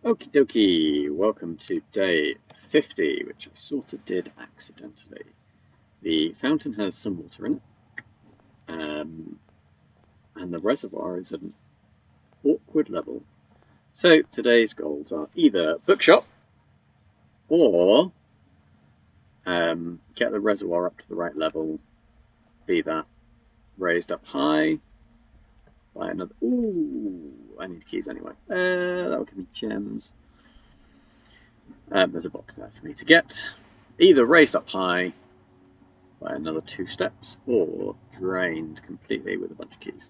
Okie dokie, welcome to day 50, which I sort of did accidentally. The fountain has some water in it, and the reservoir is at an awkward level. So today's goals are either bookshop or get the reservoir up to the right level, be that raised up high by another. Ooh, I need keys anyway. That'll give me gems. There's a box there for me to get. Either raised up high by another 2 steps, or drained completely with a bunch of keys.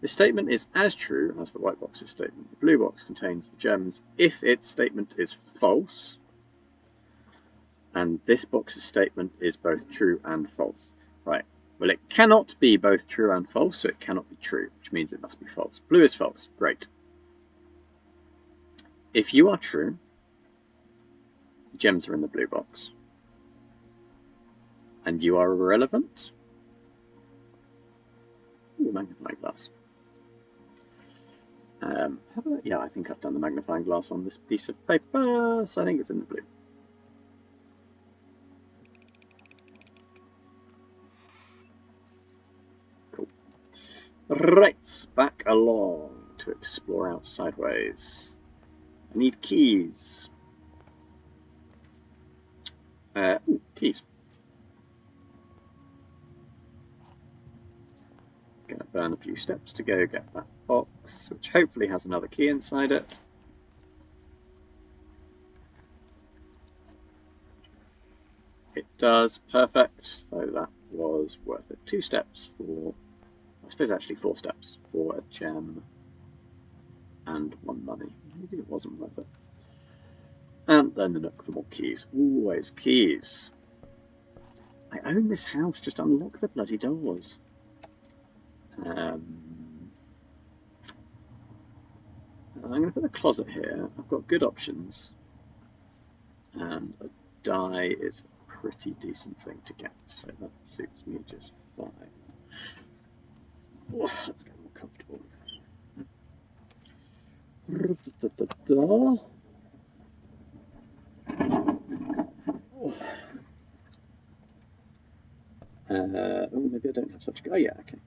This statement is as true as the white box's statement. The blue box contains the gems if its statement is false, and this box's statement is both true and false. Right, well, it cannot be both true and false, so it cannot be true, which means it must be false. Blue is false. Great. If you are true, the gems are in the blue box, and you are irrelevant. Ooh, magnifying glass. Yeah, I think I've done the magnifying glass on this piece of paper, so I think it's in the blue. Cool. Right, back along to explore out sideways. I need keys. Ooh, keys. Gonna burn a few steps to go get that box, which hopefully has another key inside it. It does, perfect, so that was worth it. 2 steps for, I suppose actually 4 steps for a gem and 1 money. Maybe it wasn't worth it. And then the nook for more keys. Always keys. I own this house, just unlock the bloody doors. I'm going to put the closet here. I've got good options. And a die is a pretty decent thing to get, so that suits me just fine. Oh, let's get more comfortable. Oh, maybe I don't have such. Oh, yeah, okay.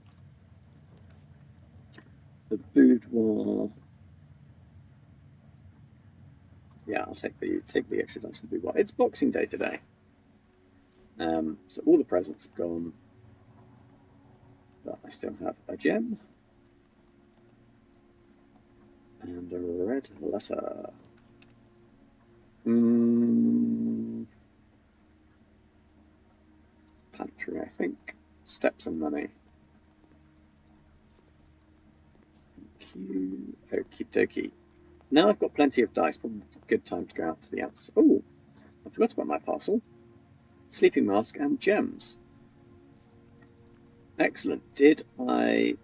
The boudoir. Yeah, I'll take the extra dice to the boudoir. It's Boxing Day today, so all the presents have gone, but I still have a gem and a red letter. Pantry, I think. Steps and money. Thank you. Okie dokie. Now I've got plenty of dice. Probably a good time to go out to the outside. Oh, I forgot about my parcel. Sleeping mask and gems. Excellent. Have I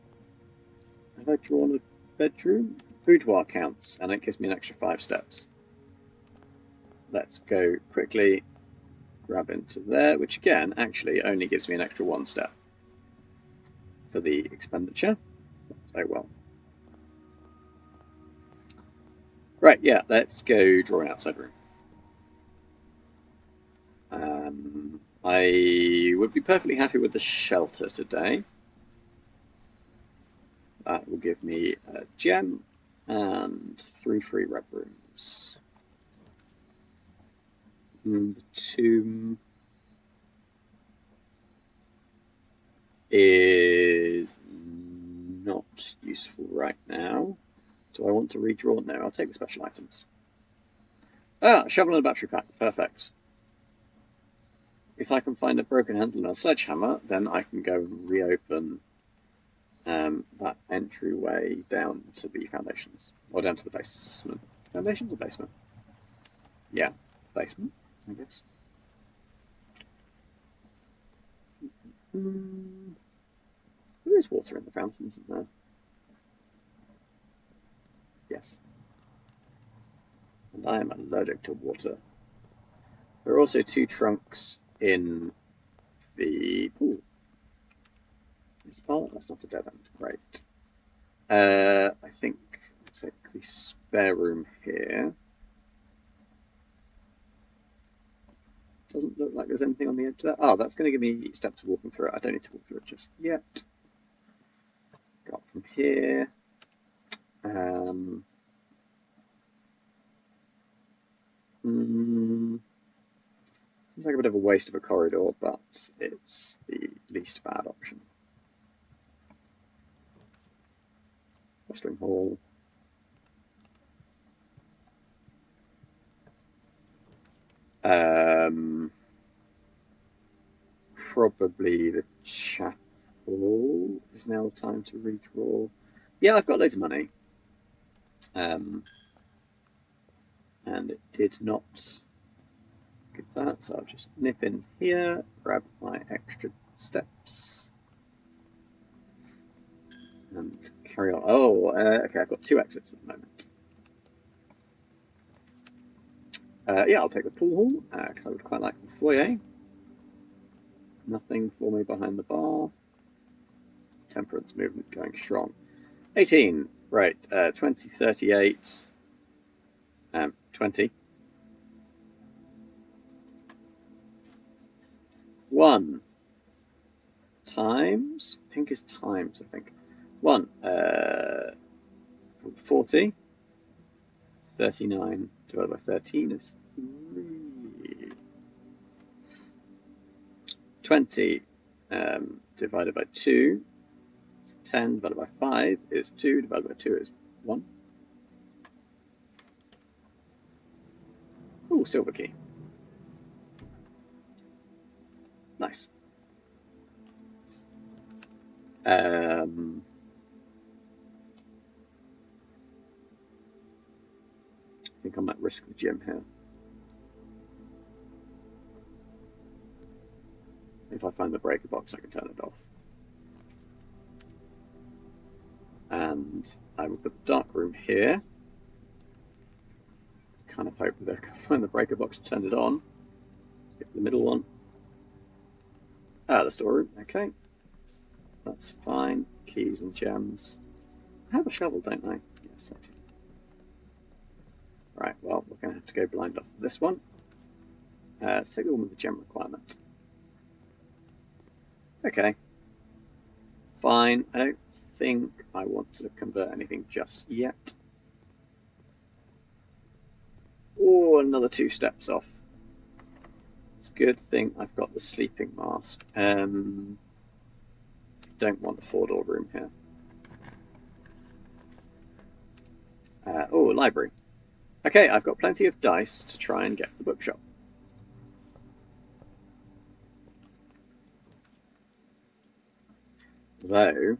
drawn a bedroom? Boudoir counts, and it gives me an extra 5 steps. Let's go quickly grab into there, which again actually only gives me an extra 1 step for the expenditure. Oh well. Right, yeah, let's go draw an outside room. I would be perfectly happy with the shelter today. That will give me a gem and 3 free red rooms. The tomb is not useful right now. Do I want to redraw? No, I'll take the special items. Ah, shovel and a battery pack. Perfect. If I can find a broken handle and a sledgehammer, then I can go and reopen that entryway down to the foundations. Or down to the basement. Foundations or basement? Yeah, basement, I guess. There is water in the fountain, isn't there? Yes. And I am allergic to water. There are also 2 trunks in the pool. This part? That's not a dead end. Great. I think I'll take the spare room here. Doesn't look like there's anything on the edge of that. Oh, that's going to give me steps of walking through it. I don't need to walk through it just yet. Got from here. Seems like a bit of a waste of a corridor, but it's the least bad option. Westwing Hall. Probably the chapel is now the time to redraw. Yeah, I've got loads of money. And it did not give that, so I'll just nip in here, grab my extra steps, and carry on. Oh, okay, I've got 2 exits at the moment. Yeah, I'll take the pool hall, because I would quite like the foyer. Nothing for me behind the bar. Temperance movement going strong. 18, right, 20, 38, 20. 1 times, pink is times, I think. 1, 40, 39 divided by 13 is 3. 20 divided by 2 is 10, divided by 5 is 2, divided by 2 is 1. Oh, silver key. Nice. I think I might risk the gym here. If I find the breaker box, I can turn it off. And I will put the dark room here. Kind of hope that I can find the breaker box and turn it on. Let's get the middle one. Ah, the storeroom. Okay. That's fine. Keys and gems. I have a shovel, don't I? Yes, I do. Right, well, we're going to have to go blind off this one. Let's take the one with the gem requirement. Okay. Fine. I don't think I want to convert anything just yet. Oh, another 2 steps off. It's a good thing I've got the sleeping mask. Don't want a 4-door room here. Oh, library. Okay, I've got plenty of dice to try and get the bookshop. Though,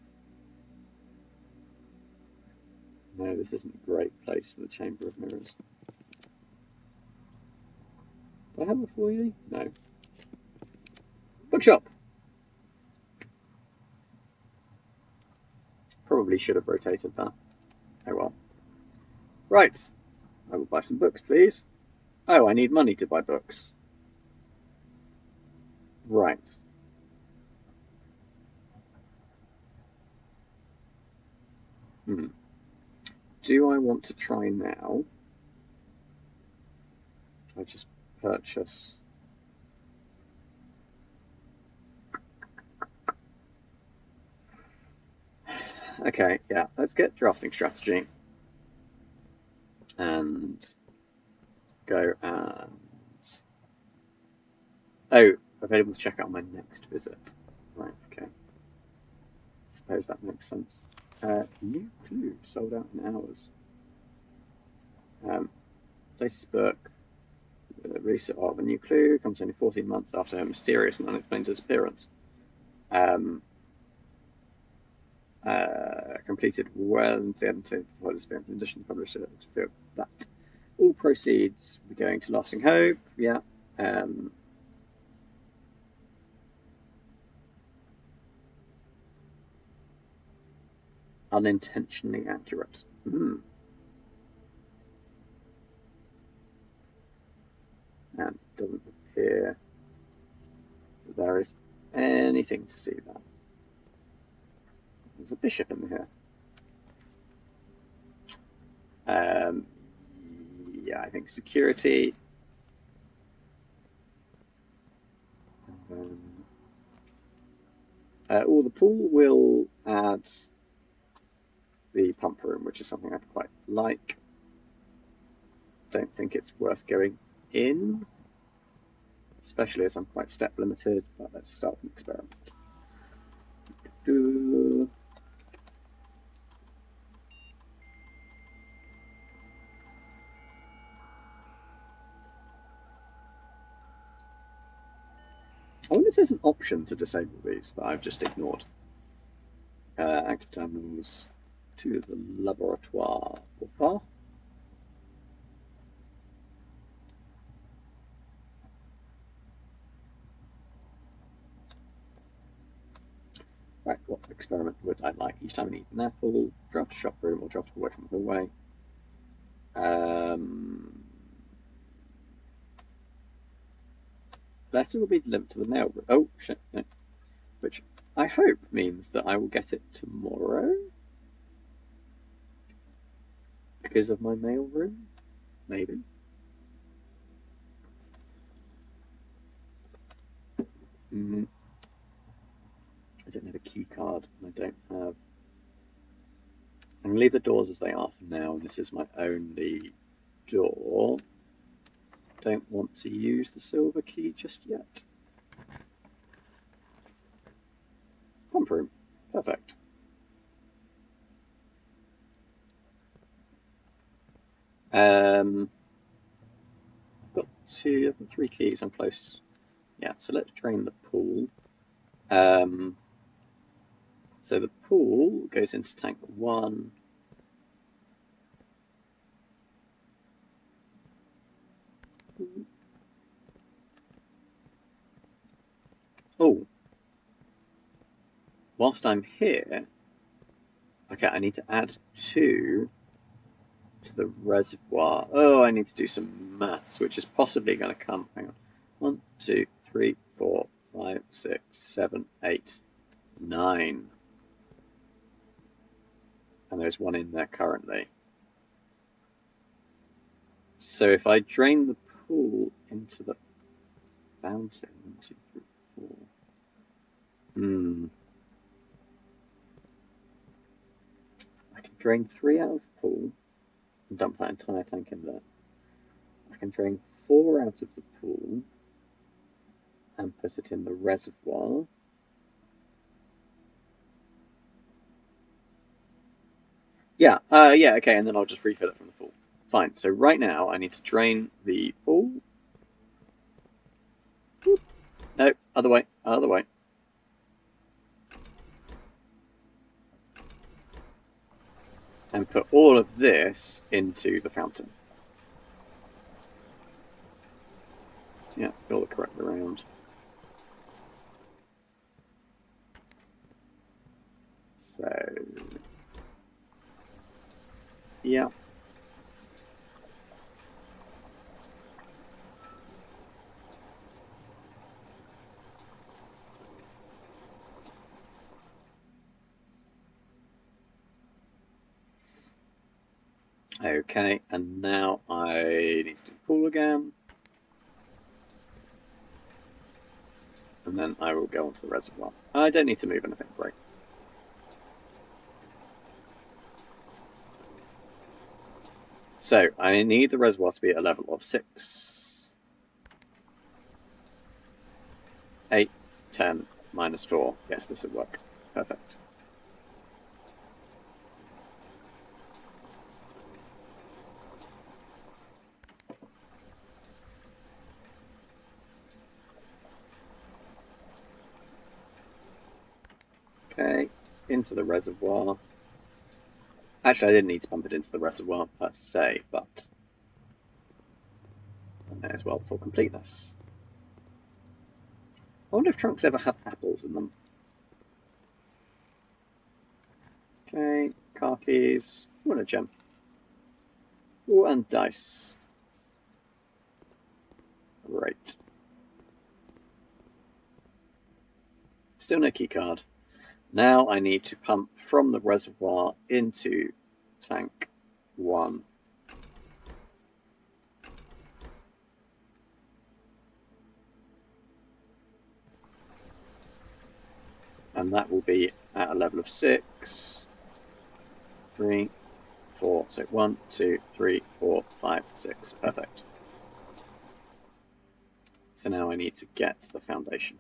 no, this isn't a great place for the Chamber of Mirrors. Do I have a foyer? No. Bookshop! Probably should have rotated that. Oh well. Right. I will buy some books, please. Oh, I need money to buy books. Right. Do I want to try now? Do I just purchase? Okay, yeah, let's get drafting strategy. And go and... Oh, available to check out my next visit. Right, okay. Suppose that makes sense. New clue, sold out in hours. Latest book, the release of a new clue comes only 14 months after her mysterious and unexplained disappearance. Completed well into the editing before experience. In addition, published that. All proceeds will be going to Lasting Hope. Yeah. Unintentionally accurate. And it doesn't appear that there is anything to see there. There's a bishop in here. Yeah, I think security. The pool will add the pump room, which is something I'd quite like. Don't think it's worth going in, especially as I'm quite step limited, but let's start an experiment. I wonder if there's an option to disable these that I've just ignored. Active terminals to the laboratoire. Au revoir. Right, what experiment would I like? Each time I need an apple, draft a shop room or draft away from the hallway. Letter will be delivered to the mail room. Oh, shit, no. Which I hope means that I will get it tomorrow. Because of my mail room? Maybe. I don't have a key card, and I don't have... I'm going to leave the doors as they are for now, and this is my only door. Don't want to use the silver key just yet. Pump room. Perfect. I've got 3 keys. I'm close. Yeah, so let's drain the pool. So the pool goes into tank 1. Oh. Whilst I'm here, okay, I need to add 2 to the reservoir. Oh, I need to do some maths, which is possibly going to come. Hang on. 1, 2, 3, 4, 5, 6, 7, 8, 9. And there's 1 in there currently. So if I drain the pool into the fountain, 1, 2, 3, 4. I can drain 3 out of the pool and dump that entire tank in there. I can drain 4 out of the pool and put it in the reservoir. Yeah, okay, and then I'll just refill it from the pool. Fine, so right now I need to drain the pool. No, other way. And put all of this into the fountain. Yeah, fill it correctly around. So, yeah. Okay, and now I need to do the pool again. And then I will go onto the reservoir. I don't need to move anything, great. So, I need the reservoir to be at a level of 6. 8, 10, minus 4. Yes, this would work. Perfect. Okay, into the reservoir. Actually, I didn't need to pump it into the reservoir per se, but I may as well for completeness. I wonder if trunks ever have apples in them. Okay, car keys. What a gem. Ooh, and dice. Right. Still no key card. Now I need to pump from the reservoir into tank 1. and that will be at a level of 6, 3, 4. So 1, 2, 3, 4, 5, 6. Perfect. So now I need to get the foundation.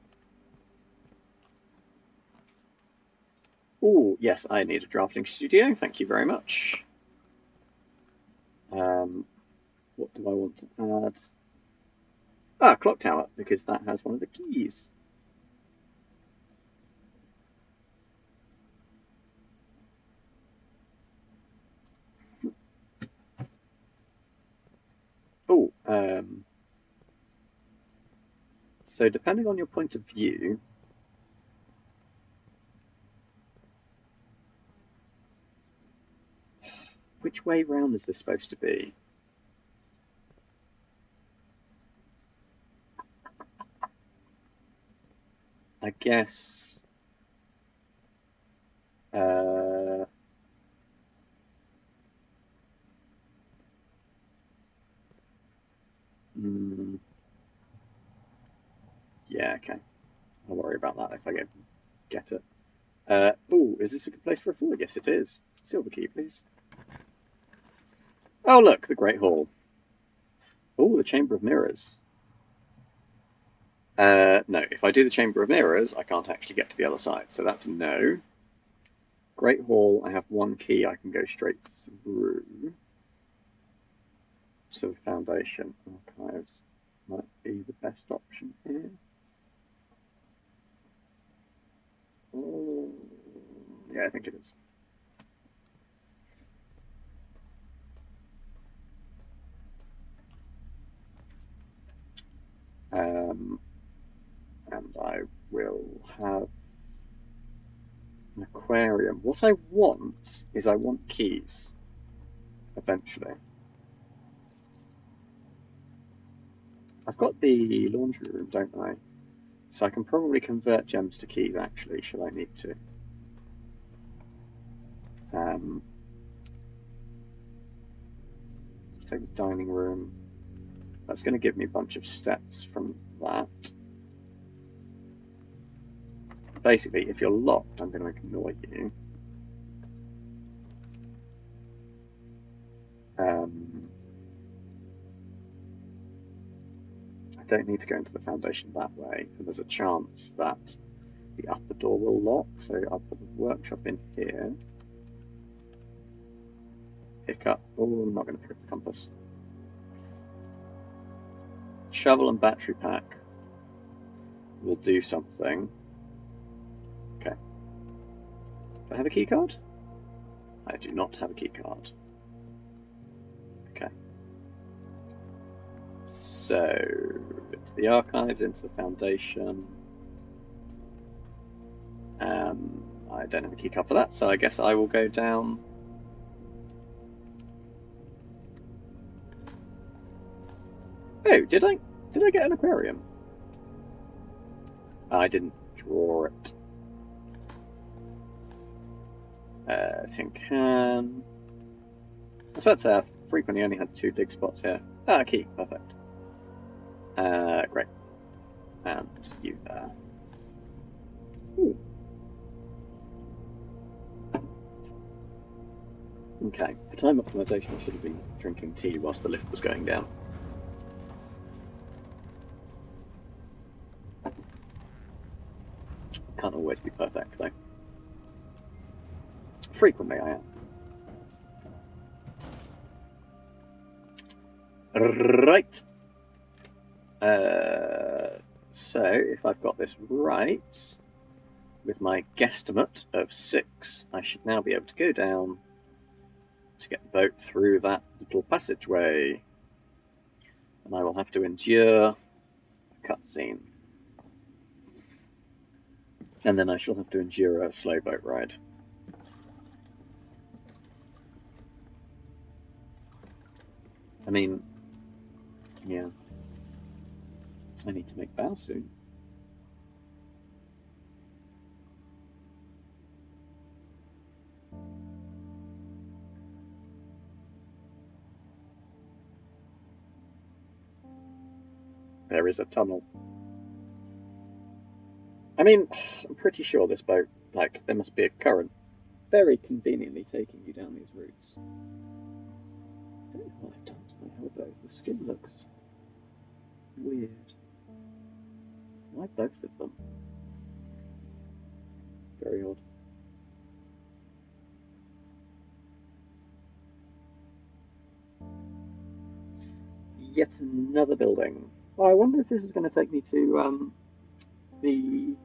Oh, yes, I need a drafting studio. Thank you very much. What do I want to add? Ah, clock tower, because that has one of the keys. Oh, so depending on your point of view, which way round is this supposed to be? I guess. Yeah, okay. I'll worry about that if I get it. Oh, is this a good place for a floor? Yes, it is. Silver key, please. Oh, look, the Great Hall. Oh, the Chamber of Mirrors. No, if I do the Chamber of Mirrors, I can't actually get to the other side, so that's a no. Great Hall, I have one key I can go straight through. So the Foundation Archives might be the best option here. Yeah, I think it is. And I will have an aquarium. What I want is I want keys, eventually. I've got the laundry room, don't I? So I can probably convert gems to keys, actually, should I need to. Let's take the dining room. That's going to give me a bunch of steps from that. Basically, if you're locked, I'm going to ignore you. I don't need to go into the foundation that way, and there's a chance that the upper door will lock, so I'll put the workshop in here. Pick up. Oh, I'm not going to pick up the compass. Shovel and battery pack will do something. Okay. Do I have a key card? I do not have a key card. Okay. So, into the archives, into the foundation. I don't have a key card for that, so I guess I will go down. Oh, did I get an aquarium? I didn't draw it. Tin can. I was about to say I frequently only had 2 dig spots here. Ah, key, perfect. Great. And you there. Ooh. Okay, for time optimization, I should have been drinking tea whilst the lift was going down. Can't always be perfect, though. Frequently, I am. Right. So, if I've got this right, with my guesstimate of 6, I should now be able to go down to get the boat through that little passageway. And I will have to endure a cutscene. And then I shall have to endure a slow boat ride. I mean, yeah. I need to make bow soon. There is a tunnel. I mean, I'm pretty sure this boat, like, there must be a current very conveniently taking you down these routes. I don't know what they've done to my elbows. The skin looks weird. Why both of them? Very odd. Yet another building. Well, I wonder if this is going to take me to the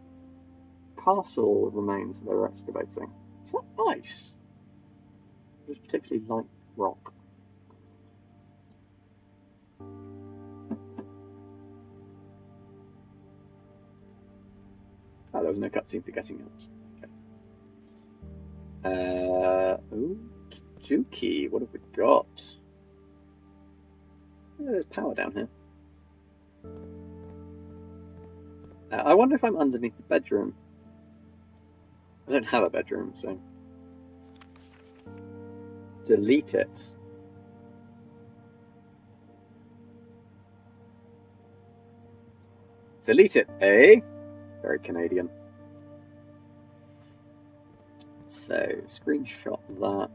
castle remains that they were excavating. Is that ice? It's particularly light rock. Oh, there was no cutscene for getting out. Okay. Dookie, what have we got? There's power down here. I wonder if I'm underneath the bedroom. I don't have a bedroom, so... Delete it. Delete it, eh? Very Canadian. So, screenshot that.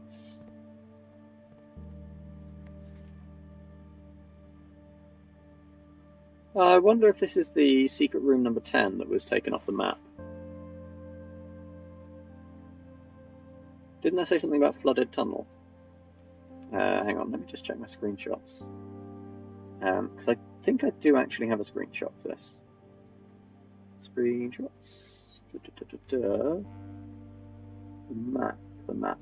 I wonder if this is the secret room number 10 that was taken off the map. Didn't I say something about flooded tunnel? Hang on, let me just check my screenshots. Because I think I do actually have a screenshot of this. Screenshots. The map.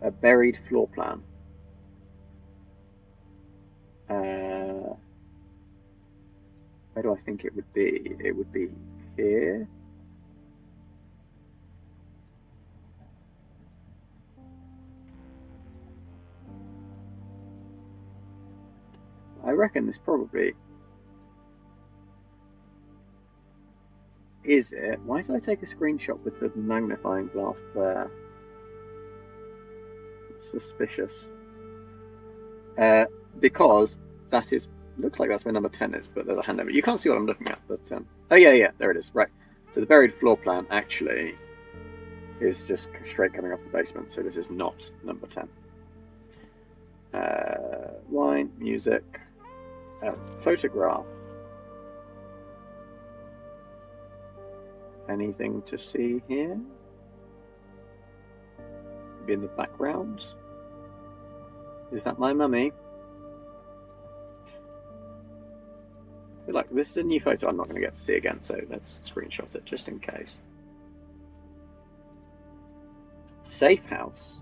A buried floor plan. Where do I think it would be? It would be here. I reckon this probably is it. Why did I take a screenshot with the magnifying glass there? Suspicious. Because that is looks like that's where number 10 is, but there's a hand over. You can't see what I'm looking at, but oh yeah, there it is. Right. So the buried floor plan actually is just straight coming off the basement. So this is not number 10. Wine, music, photograph. Anything to see here? Maybe in the background. Is that my mummy? I feel like this is a new photo I'm not going to get to see again, so let's screenshot it just in case. Safe house?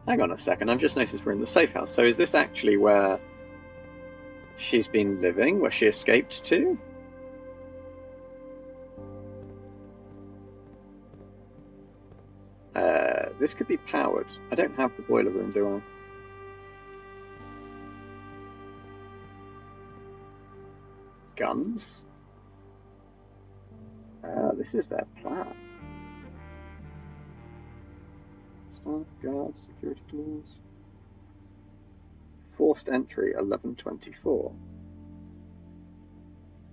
Hang on a second, I've just noticed we're in the safe house. So is this actually where she's been living, where she escaped to? This could be powered. I don't have the boiler room, do I? Guns? This is their plan. Staff, guards, security doors. Forced entry 1124.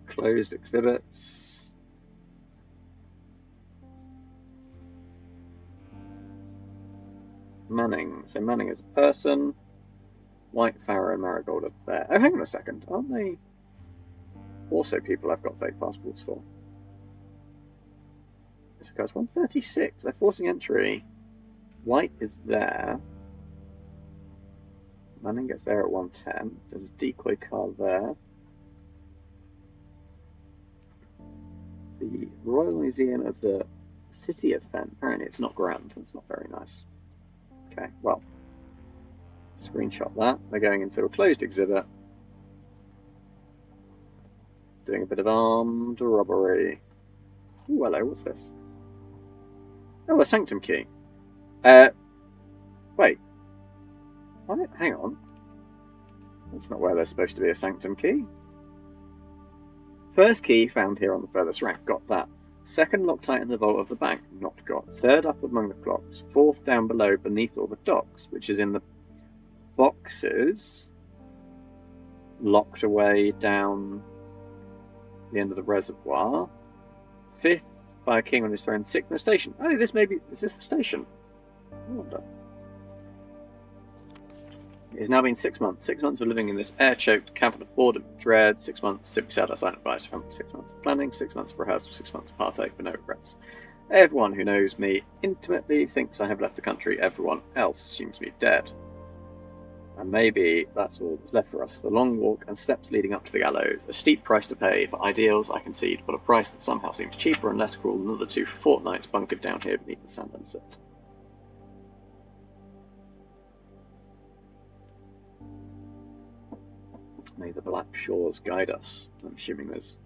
Closed exhibits. Manning. So Manning is a person. White, Farrow, and Marigold up there. Oh, hang on a second. Aren't they also people I've got fake passports for? This regards 136. They're forcing entry. White is there. Manning gets there at 110. There's a decoy car there. The Royal Museum of the City of Fen. Apparently it's not grand. That's not very nice. Okay, well. Screenshot that. They're going into a closed exhibit. Doing a bit of armed robbery. Ooh, hello, what's this? Oh, a sanctum key. Wait. What? Hang on. That's not where there's supposed to be a sanctum key. First key found here on the furthest rack. Got that. Second Loctite in the vault of the bank. Not got. Third up among the clocks. Fourth down below beneath all the docks, which is in the boxes. locked away down the end of the reservoir. 5th by a king on his throne. 6th in the station. Oh, this may be... Is this the station? I wonder. It has now been 6 months. 6 months of living in this air-choked cavern of boredom and dread. 6 months simply sat outside advice from 6 months of planning. 6 months of rehearsal. 6 months of heartache, but no regrets. Everyone who knows me intimately thinks I have left the country. Everyone else assumes me dead. And maybe that's all that's left for us. The long walk and steps leading up to the gallows. A steep price to pay for ideals, I concede, but a price that somehow seems cheaper and less cruel than the 2 fortnights bunkered down here beneath the sand and soot. May the black shores guide us. I'm assuming there's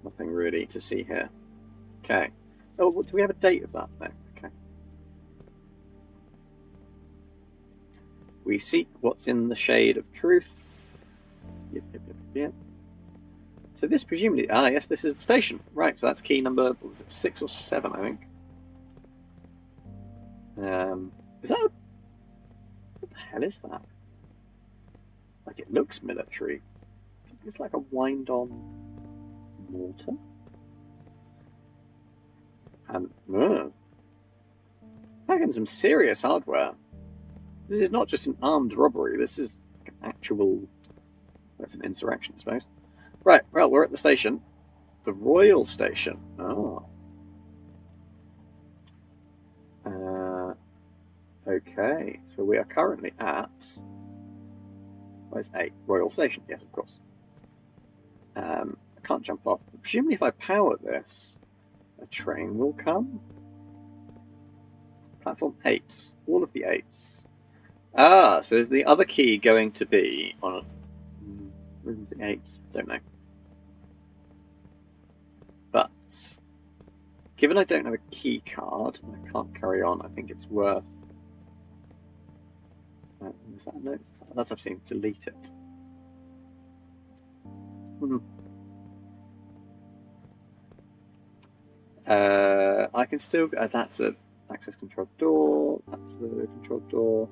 nothing really to see here. Okay. Oh, do we have a date of that? No. Okay. We seek what's in the shade of truth. Yep. So this presumably... yes, this is the station. Right, so that's key number... What was it, 6 or 7, I think. Is that... What the hell is that? Like, it looks military. I think it's like a wind-on mortar. And... packing some serious hardware. This is not just an armed robbery, this is an actual... That's an insurrection, I suppose. Right, well, we're at the station. The Royal Station. Oh. Okay, so we are currently at... Where's 8? Royal Station, yes, of course. I can't jump off. Presumably if I power this, a train will come? Platform 8. All of the 8s. Ah, so is the other key going to be on room of the 8s? Don't know. But, given I don't have a key card, and I can't carry on, I think it's worth... was that a note? That's I've seen. Delete it. I can still... that's a access control door. That's the control door.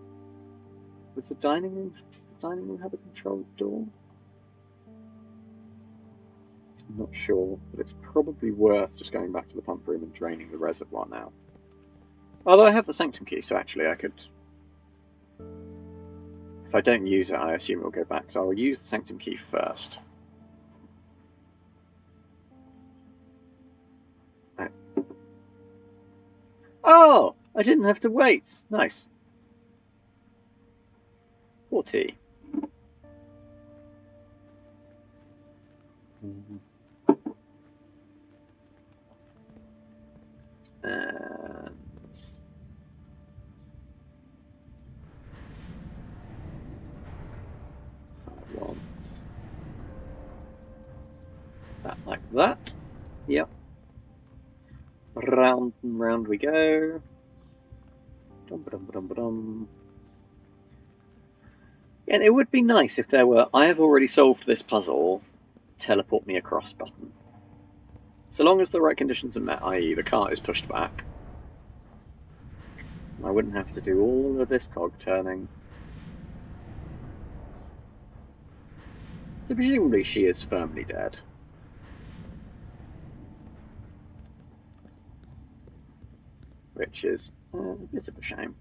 Was the dining room... Does the dining room have a control door? I'm not sure, but it's probably worth just going back to the pump room and draining the reservoir now. Although I have the Sanctum key, so actually I could... If I don't use it, I assume it'll go back, so I'll use the Sanctum key first. Oh! I didn't have to wait! Nice. 40. And... so I want that like that. Yep. Round and round we go. Dum-ba-dum-ba-dum-ba-dum. And it would be nice if there were, I have already solved this puzzle, teleport me across button. So long as the right conditions are met, i.e. the cart is pushed back, I wouldn't have to do all of this cog turning. So presumably she is firmly dead. Which is a bit of a shame.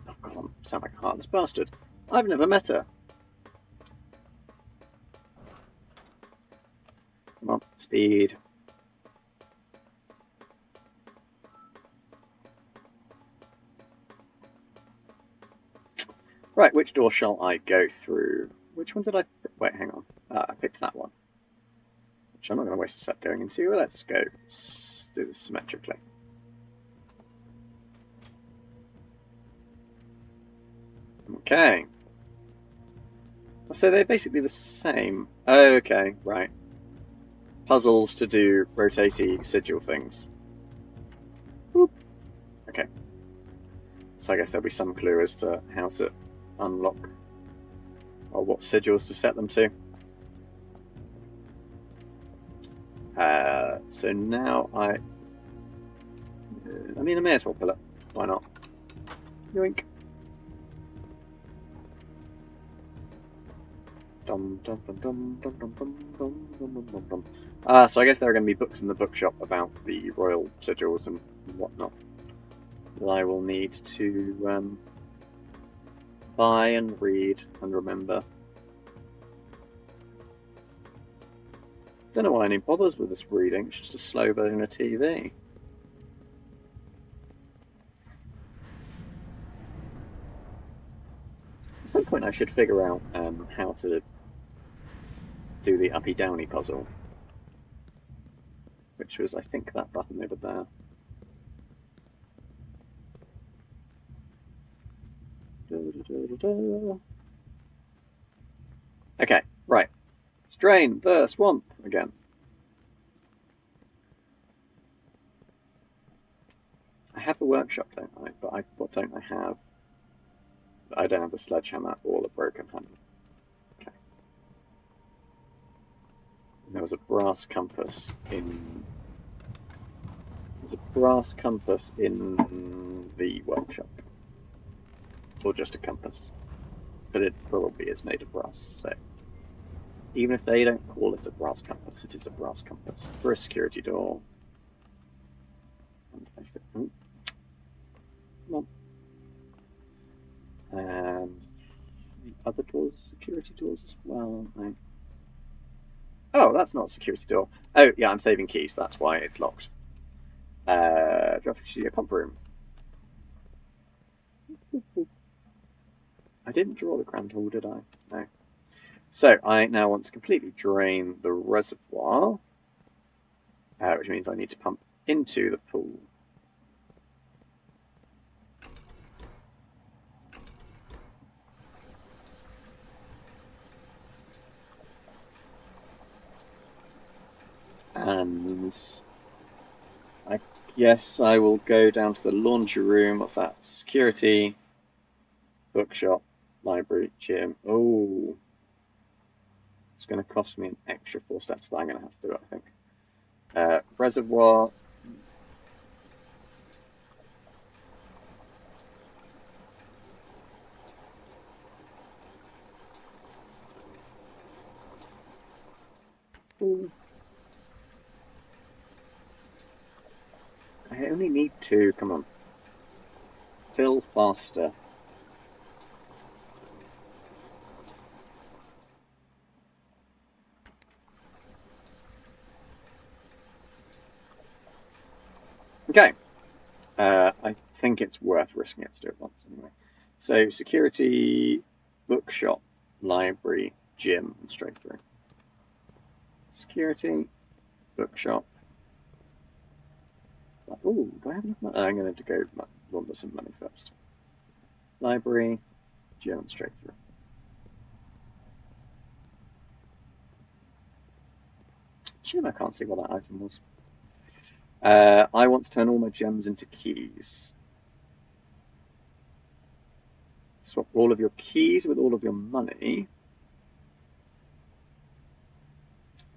Oh god, I sound like a heartless bastard. I've never met her. Come on, speed. Right, which door shall I go through? Which one did I... Wait, hang on. I picked that one. Which I'm not going to waste a set going into. Let's go do this symmetrically. Okay. So they're basically the same. Oh, okay, right. Puzzles to do rotatey sigil things. Boop. Okay. So I guess there'll be some clue as to how to unlock or what sigils to set them to. So now I mean, I may as well pull it. Why not? Yoink. So I guess there are going to be books in the bookshop about the royal sigils and whatnot that I will need to buy and read and remember. Don't know why anyone bothers with this reading. It's just a slow version of TV. At some point I should figure out how to do the uppy-downy puzzle. Which was, I think, that button over there. Okay, right. Let's drain the swamp again. I have the workshop, don't I? But what don't I have? I don't have the sledgehammer or the broken handle. Okay. There was a brass compass in... There's a brass compass in the workshop. Or just a compass. But it probably is made of brass, so... Even if they don't call it a brass compass, it is a brass compass. For a security door. And I think... Oh. Come on. And... the other doors, security doors as well, aren't they? Oh, that's not a security door. Oh, yeah, I'm saving keys, that's why it's locked. Graphic studio pump room. I didn't draw the grand hall, did I? No. So, I now want to completely drain the reservoir, which means I need to pump into the pool. And I guess I will go down to the laundry room. What's that? Security, bookshop, library, gym. Oh, it's going to cost me an extra 4 steps, but I'm going to have to do it, I think. Reservoir. Ooh. I only need 2, come on. Fill faster. Okay. I think it's worth risking it to do it once anyway. So, security, bookshop, library, gym, and straight through. Security, bookshop. Oh, do I have enough money? I'm going to go launder some money first. Library, gym, and straight through. Gym, I can't see what that item was. I want to turn all my gems into keys. Swap all of your keys with all of your money.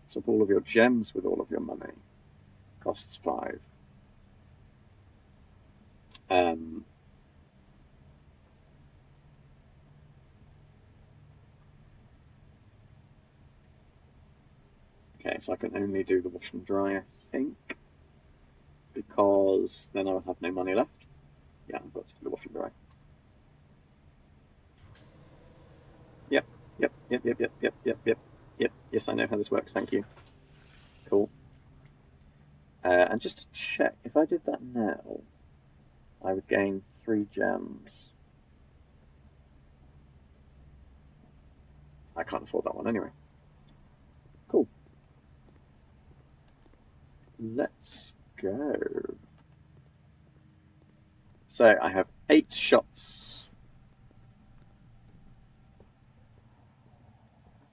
Swap all of your gems with all of your money. Costs 5. Okay, so I can only do the wash and dry, I think, because then I will have no money left. Yeah, I've got to do the wash and dry. Yep. Yes, I know how this works, thank you. Cool. And just to check, if I did that now, I would gain 3 gems. I can't afford that one anyway. Cool. Let's go. So I have 8 shots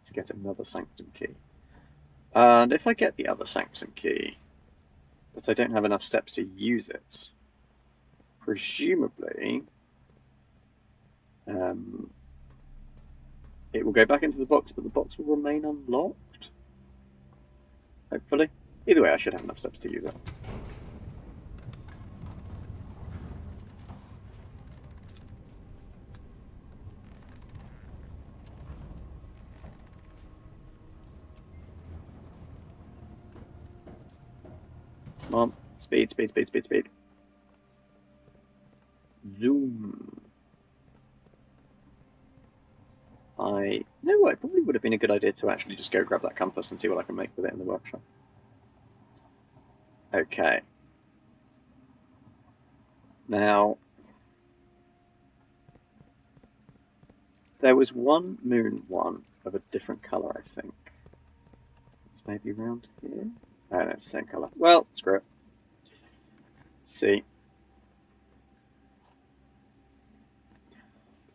to get another Sanctum key. And if I get the other Sanctum key, but I don't have enough steps to use it, presumably it will go back into the box, but the box will remain unlocked. Hopefully. Either way, I should have enough steps to use it. Come on. Speed, speed, speed, speed, speed. Zoom. You know what? It probably would have been a good idea to actually just go grab that compass and see what I can make with it in the workshop. Okay. Now, there was one moon one of a different colour, I think. Maybe around here? Oh, no, it's the same colour. Well, screw it. See.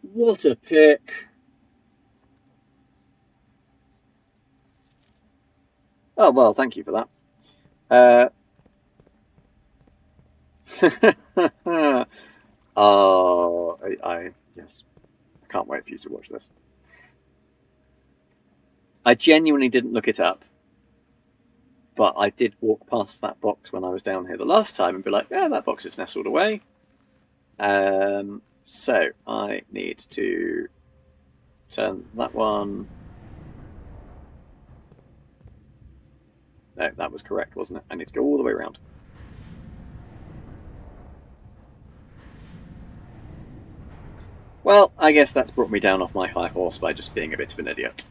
What a pick! Oh, well, thank you for that. Oh, yes. I can't wait for you to watch this. I genuinely didn't look it up, but I did walk past that box when I was down here the last time and be like, yeah, that box is nestled away. So I need to turn that one. No, that was correct, wasn't it? I need to go all the way around. Well, I guess that's brought me down off my high horse by just being a bit of an idiot.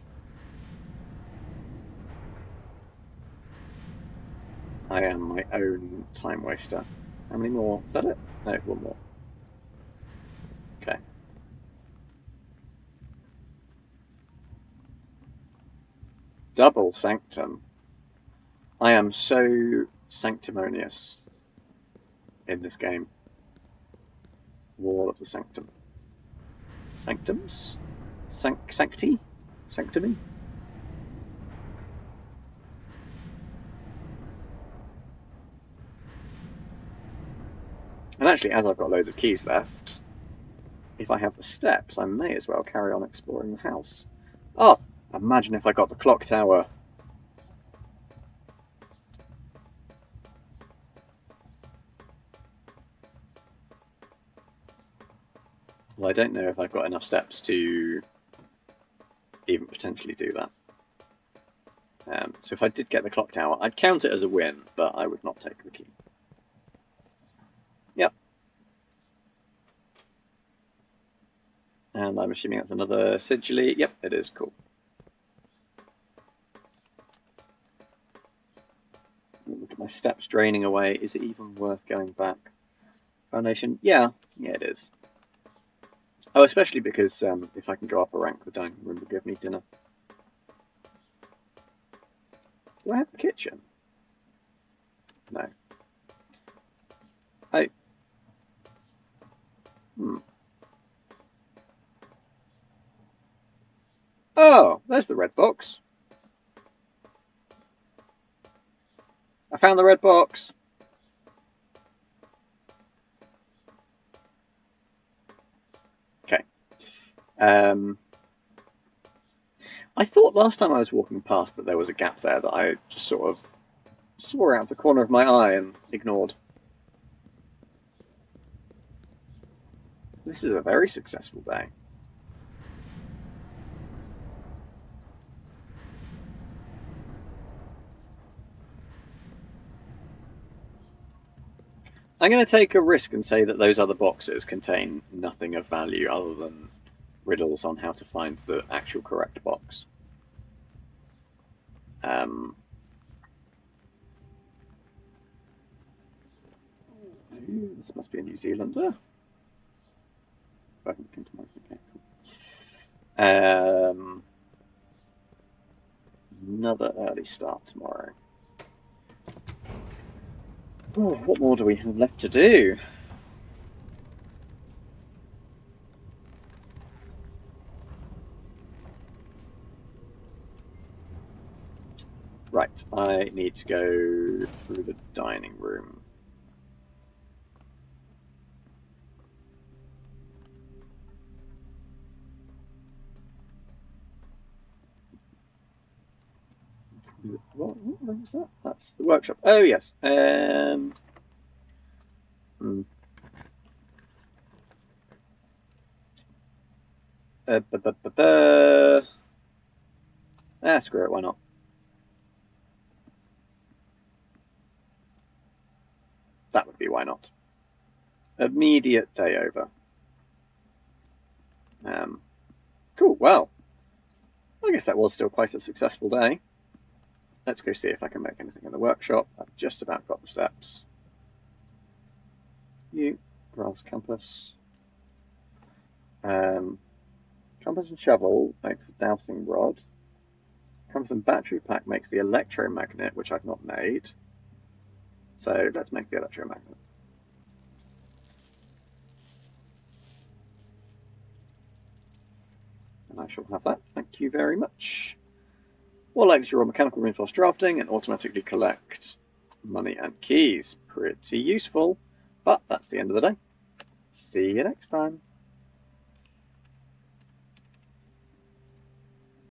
I am my own time waster. How many more? Is that it? No, one more. Okay. Double Sanctum. I am so sanctimonious in this game. Wall of the Sanctum. Sanctums? Sancti? Sanctimy? And actually, as I've got loads of keys left, if I have the steps, I may as well carry on exploring the house. Oh, imagine if I got the clock tower. Well, I don't know if I've got enough steps to even potentially do that. So if I did get the clock tower, I'd count it as a win, but I would not take the key. Yep. And I'm assuming that's another sigilly. Yep, it is. Cool. Look at my steps draining away. Is it even worth going back? Foundation? Yeah, it is. Oh, especially because if I can go up a rank, the dining room will give me dinner. Do I have the kitchen? No. Oh. Oh, there's the red box. I found the red box. Okay. I thought last time I was walking past that there was a gap there that I just sort of saw out of the corner of my eye and ignored. This is a very successful day. I'm going to take a risk and say that those other boxes contain nothing of value other than riddles on how to find the actual correct box. This must be a New Zealander. Okay, cool. Another early start tomorrow. Oh, what more do we have left to do? Right, I need to go through the dining room. What room is that? That's the workshop. Oh, yes. Screw it, why not? why not? Immediate day over. Cool, well, I guess that was still quite a successful day. Let's go see if I can make anything in the workshop. I've just about got the steps. Brass compass. Compass and shovel makes the dowsing rod. Compass and battery pack makes the electromagnet, which I've not made. So let's make the electromagnet. And I shall have that. Thank you very much. Or like to draw mechanical rooms whilst drafting and automatically collect money and keys. Pretty useful. But that's the end of the day. See you next time.